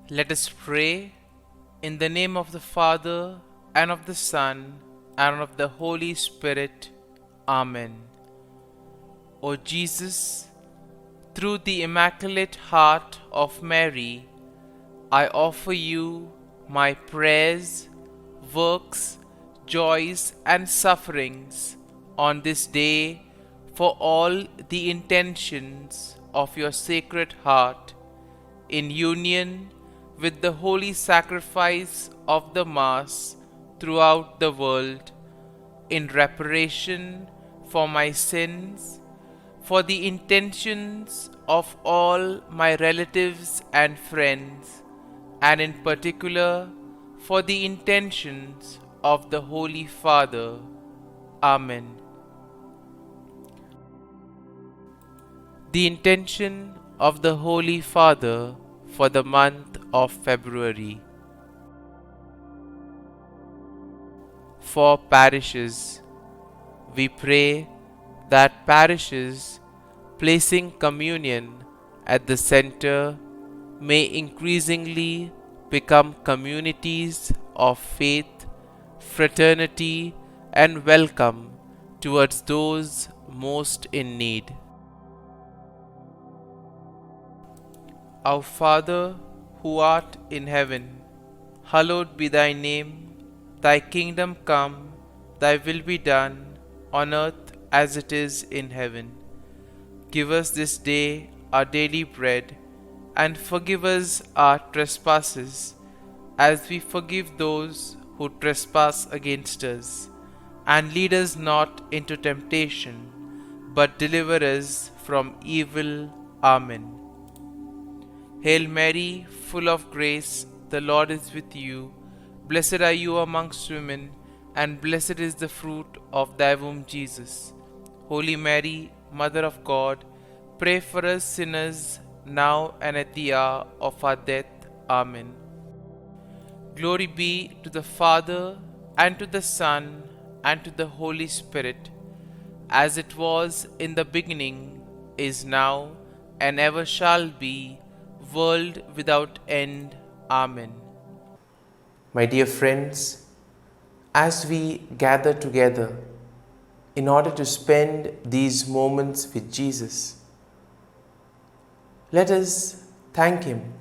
Let us pray in the name of the Father, and of the Son, and of the Holy Spirit. Amen. O Jesus, through the Immaculate Heart of Mary, I offer you my prayers, works, joys, and sufferings on this day for all the intentions of your Sacred Heart, in union with the holy sacrifice of the Mass throughout the world, in reparation for my sins, for the intentions of all my relatives and friends, and in particular for the intentions of the Holy Father. Amen. The intention of the Holy Father for the month of February. For parishes, we pray that parishes placing communion at the center may increasingly become communities of faith, fraternity, and welcome towards those most in need. Our Father, who art in heaven, hallowed be thy name. Thy kingdom come, thy will be done, on earth as it is in heaven. Give us this day our daily bread, and forgive us our trespasses, as we forgive those who trespass against us. And lead us not into temptation, but deliver us from evil. Amen. Hail Mary, full of grace, the Lord is with you. Blessed are you amongst women, and blessed is the fruit of thy womb, Jesus. Holy Mary, Mother of God, pray for us sinners, now and at the hour of our death. Amen. Glory be to the Father, and to the Son, and to the Holy Spirit, as it was in the beginning, is now, and ever shall be, world without end. Amen. My dear friends, as we gather together in order to spend these moments with Jesus, let us thank Him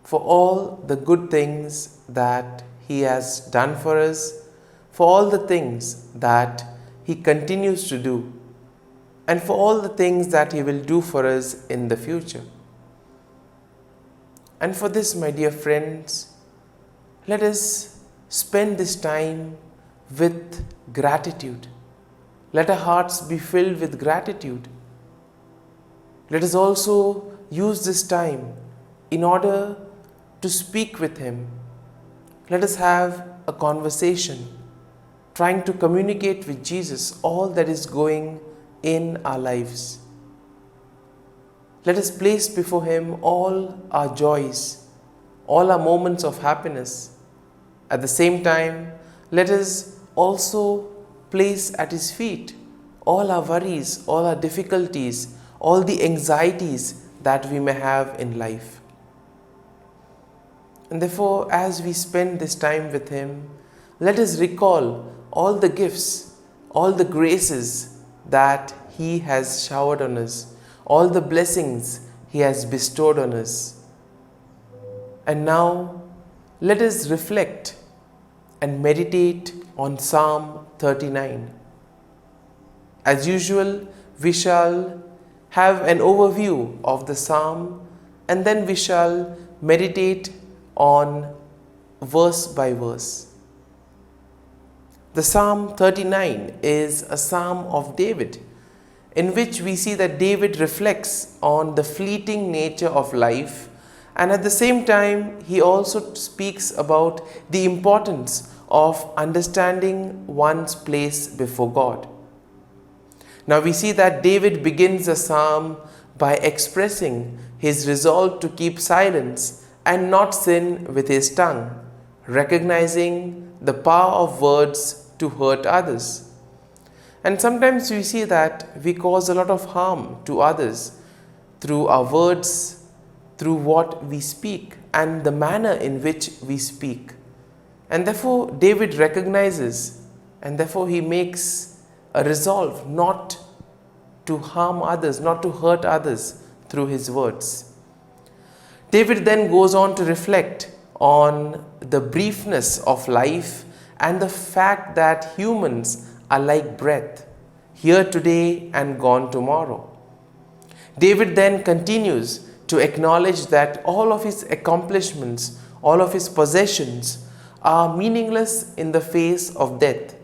for all the good things that He has done for us, for all the things that He continues to do, and for all the things that He will do for us in the future. And for this, my dear friends, let us spend this time with gratitude. Let our hearts be filled with gratitude. Let us also use this time in order to speak with Him. Let us have a conversation, trying to communicate with Jesus all that is going in our lives. Let us place before Him all our joys, all our moments of happiness. At the same time, let us also place at His feet all our worries, all our difficulties, all the anxieties that we may have in life. And therefore, as we spend this time with Him, let us recall all the gifts, all the graces that He has showered on us, all the blessings He has bestowed on us. And now, let us reflect and meditate on Psalm 39. As usual, we shall have an overview of the psalm, and then we shall meditate on verse by verse. The Psalm 39 is a psalm of David, in which we see that David reflects on the fleeting nature of life, and at the same time he also speaks about the importance of understanding one's place before God. Now we see that David begins the psalm by expressing his resolve to keep silence and not sin with his tongue, recognizing the power of words to hurt others. And sometimes we see that we cause a lot of harm to others through our words, through what we speak and the manner in which we speak. And therefore, David recognizes, and therefore he makes a resolve not to harm others, not to hurt others through his words. David then goes on to reflect on the briefness of life and the fact that humans are like breath, here today and gone tomorrow. David then continues to acknowledge that all of his accomplishments, all of his possessions are meaningless in the face of death,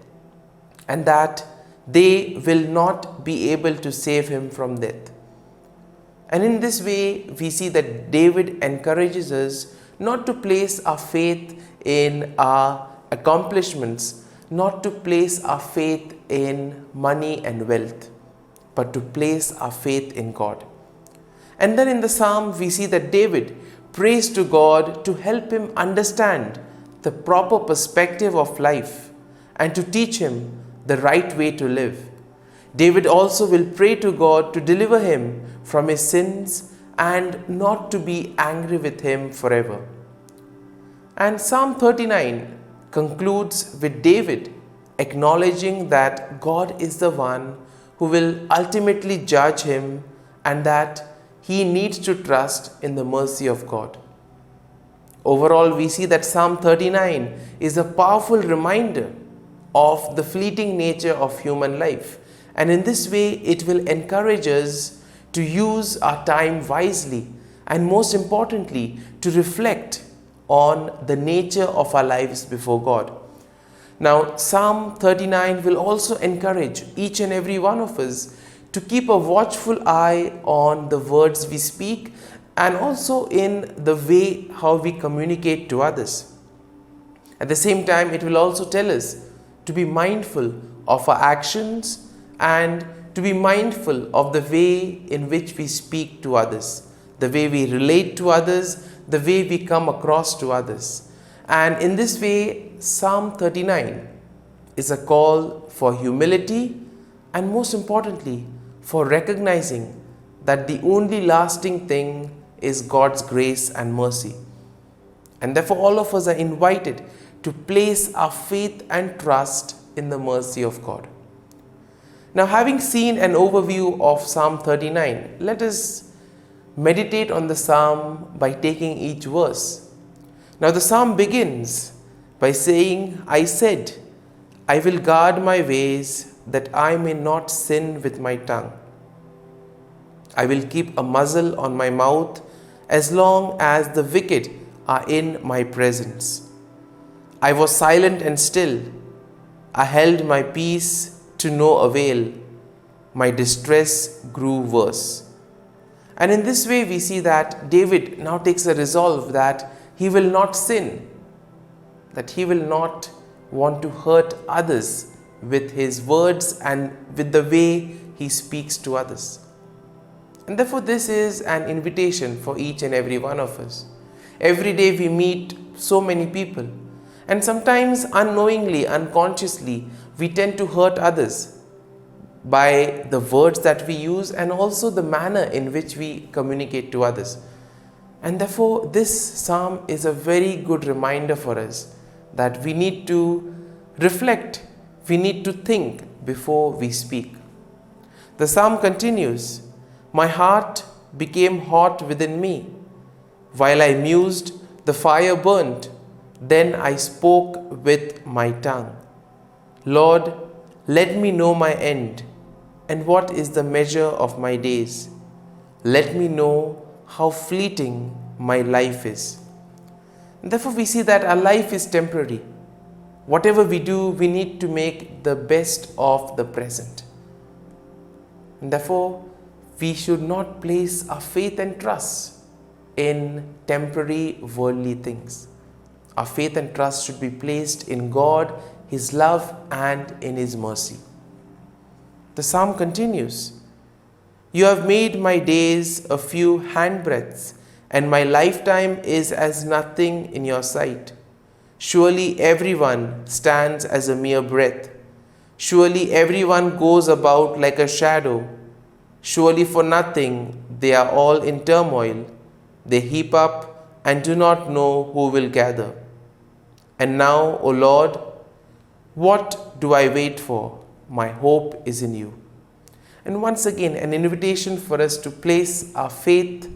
and that they will not be able to save him from death. And in this way, we see that David encourages us not to place our faith in our accomplishments, not to place our faith in money and wealth, but to place our faith in God. And then in the psalm, we see that David prays to God to help him understand the proper perspective of life and to teach him the right way to live. David also will pray to God to deliver him from his sins and not to be angry with him forever. And Psalm 39 concludes with David acknowledging that God is the one who will ultimately judge him and that he needs to trust in the mercy of God. Overall, we see that Psalm 39 is a powerful reminder of the fleeting nature of human life. And in this way, it will encourage us to use our time wisely and most importantly, to reflect on the nature of our lives before God. Now, Psalm 39 will also encourage each and every one of us to keep a watchful eye on the words we speak and also in the way how we communicate to others. At the same time, it will also tell us to be mindful of our actions and to be mindful of the way in which we speak to others, the way we relate to others, the way we come across to others. And in this way, Psalm 39 is a call for humility and most importantly, for recognizing that the only lasting thing is God's grace and mercy. And therefore, all of us are invited to place our faith and trust in the mercy of God. Now, having seen an overview of Psalm 39, let us meditate on the psalm by taking each verse. Now, the psalm begins by saying, I said, I will guard my ways that I may not sin with my tongue. I will keep a muzzle on my mouth as long as the wicked are in my presence. I was silent and still. I held my peace to no avail. My distress grew worse. And in this way, we see that David now takes a resolve that he will not sin, that he will not want to hurt others with his words and with the way he speaks to others. And therefore, this is an invitation for each and every one of us. Every day we meet so many people, and sometimes unknowingly, unconsciously, we tend to hurt others by the words that we use and also the manner in which we communicate to others. And therefore, this psalm is a very good reminder for us that we need to reflect, we need to think before we speak. The psalm continues, my heart became hot within me. While I mused, the fire burnt. Then I spoke with my tongue. Lord, let me know my end, and what is the measure of my days. Let me know how fleeting my life is. And therefore, we see that our life is temporary. Whatever we do, we need to make the best of the present. And therefore, we should not place our faith and trust in temporary worldly things. Our faith and trust should be placed in God, His love, and in His mercy. The psalm continues, you have made my days a few handbreadths, and my lifetime is as nothing in your sight. Surely everyone stands as a mere breath. Surely everyone goes about like a shadow. Surely for nothing they are all in turmoil. They heap up and do not know who will gather. And now, O Lord, what do I wait for? My hope is in you. And once again, an invitation for us to place our faith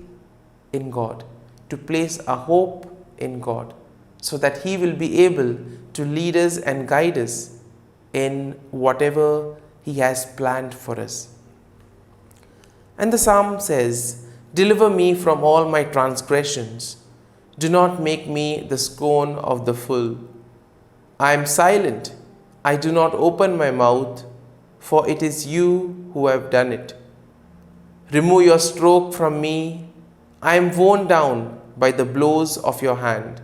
in God, to place our hope in God, so that He will be able to lead us and guide us in whatever He has planned for us. And the psalm says, "Deliver me from all my transgressions. Do not make me the scorn of the full. I am silent. I do not open my mouth, for it is you who have done it. Remove your stroke from me. I am worn down by the blows of your hand.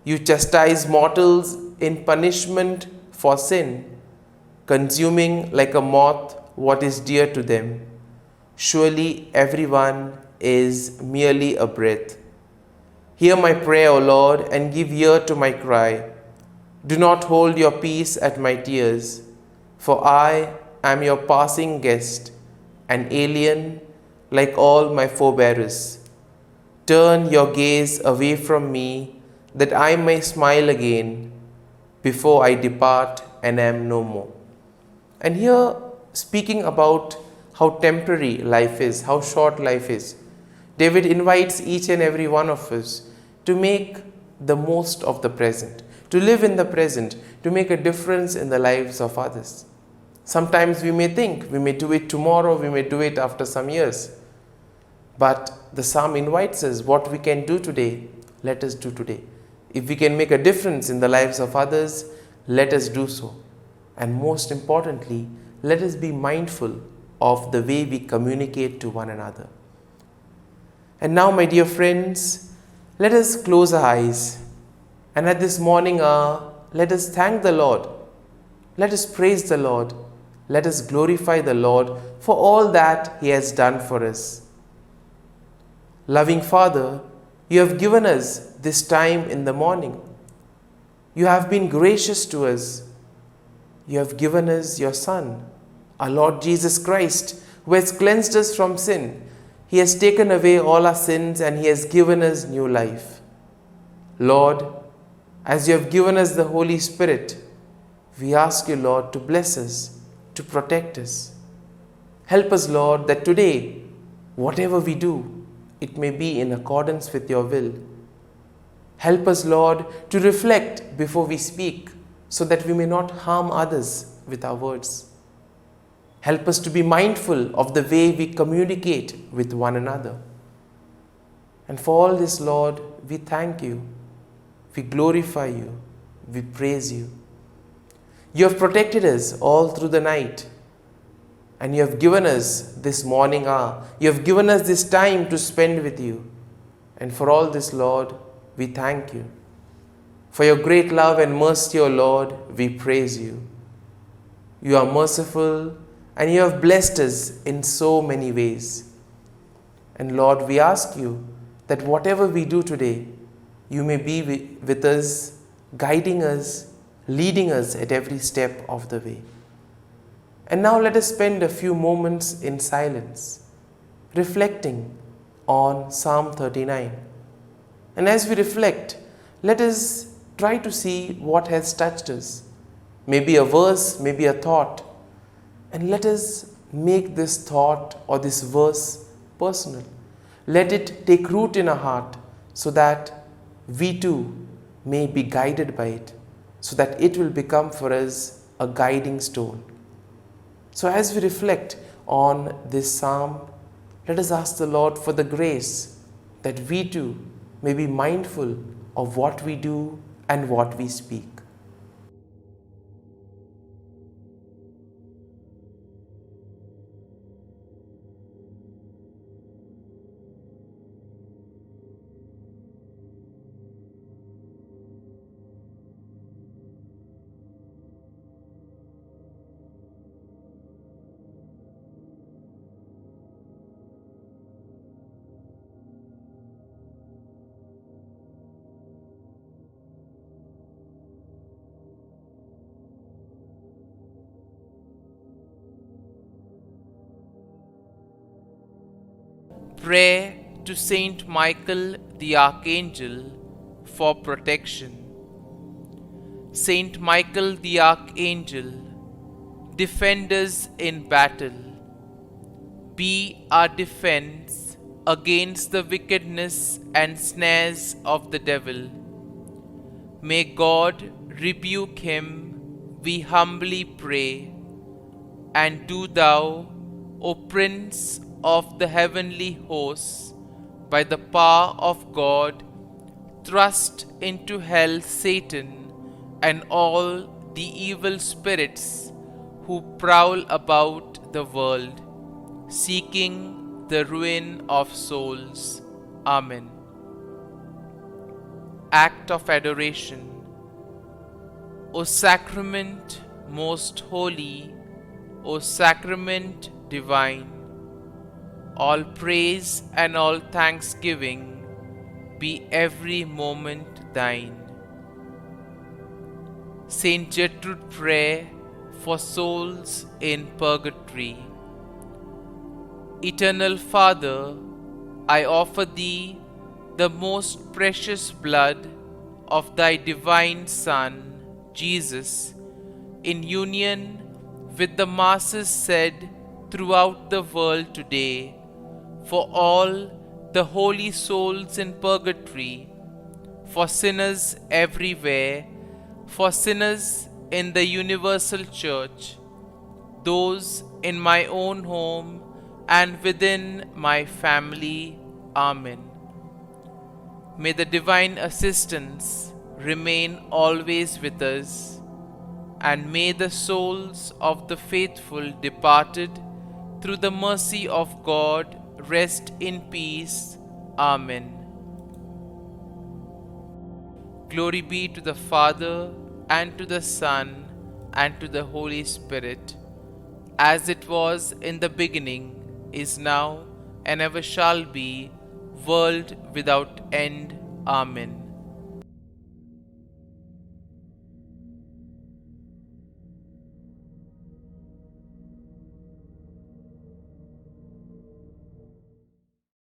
You chastise mortals in punishment for sin, consuming like a moth what is dear to them. Surely everyone is merely a breath. Hear my prayer, O Lord, and give ear to my cry. Do not hold your peace at my tears, for I am your passing guest, an alien like all my forebears. Turn your gaze away from me, that I may smile again before I depart and am no more." And here, speaking about how temporary life is, how short life is, David invites each and every one of us to make the most of the present, to live in the present, to make a difference in the lives of others. Sometimes we may think we may do it tomorrow, we may do it after some years. But the psalm invites us, what we can do today, let us do today. If we can make a difference in the lives of others, let us do so. And most importantly, let us be mindful of the way we communicate to one another. And now, my dear friends, let us close our eyes, and at this morning hour, let us thank the Lord. Let us praise the Lord. Let us glorify the Lord for all that He has done for us. Loving Father, you have given us this time in the morning. You have been gracious to us. You have given us your Son, our Lord Jesus Christ, who has cleansed us from sin. He has taken away all our sins and He has given us new life. Lord, as you have given us the Holy Spirit, we ask you, Lord, to bless us, to protect us. Help us, Lord, that today, whatever we do, it may be in accordance with your will. Help us, Lord, to reflect before we speak, so that we may not harm others with our words. Help us to be mindful of the way we communicate with one another. And for all this, Lord, we thank you, we glorify you, we praise you. You have protected us all through the night, and you have given us this morning hour. You have given us this time to spend with you. And for all this, Lord, we thank you. For your great love and mercy, O Lord, we praise you. You are merciful, and you have blessed us in so many ways. And Lord, we ask you that whatever we do today, you may be with us, guiding us, leading us at every step of the way. And now let us spend a few moments in silence, reflecting on Psalm 39. And as we reflect, let us try to see what has touched us. Maybe a verse, maybe a thought. And let us make this thought or this verse personal. Let it take root in our heart, so that we too may be guided by it, so that it will become for us a guiding stone. So as we reflect on this psalm, let us ask the Lord for the grace that we too may be mindful of what we do and what we speak. Pray to Saint Michael the Archangel for protection. Saint Michael the Archangel, defend us in battle. Be our defense against the wickedness and snares of the devil. May God rebuke him, we humbly pray. And do thou, O Prince of the heavenly hosts, by the power of God, thrust into hell Satan and all the evil spirits who prowl about the world, seeking the ruin of souls. Amen. Act of Adoration. O Sacrament most holy, O Sacrament divine, all praise and all thanksgiving be every moment thine. Saint Gertrude Prayer for souls in purgatory. Eternal Father, I offer Thee the most precious blood of Thy divine Son, Jesus, in union with the masses said throughout the world today, for all the holy souls in purgatory, for sinners everywhere, for sinners in the universal church, those in my own home and within my family. Amen. May the divine assistance remain always with us, and may the souls of the faithful departed through the mercy of God rest in peace. Amen. Glory be to the Father, and to the Son, and to the Holy Spirit, as it was in the beginning, is now, and ever shall be, world without end. Amen.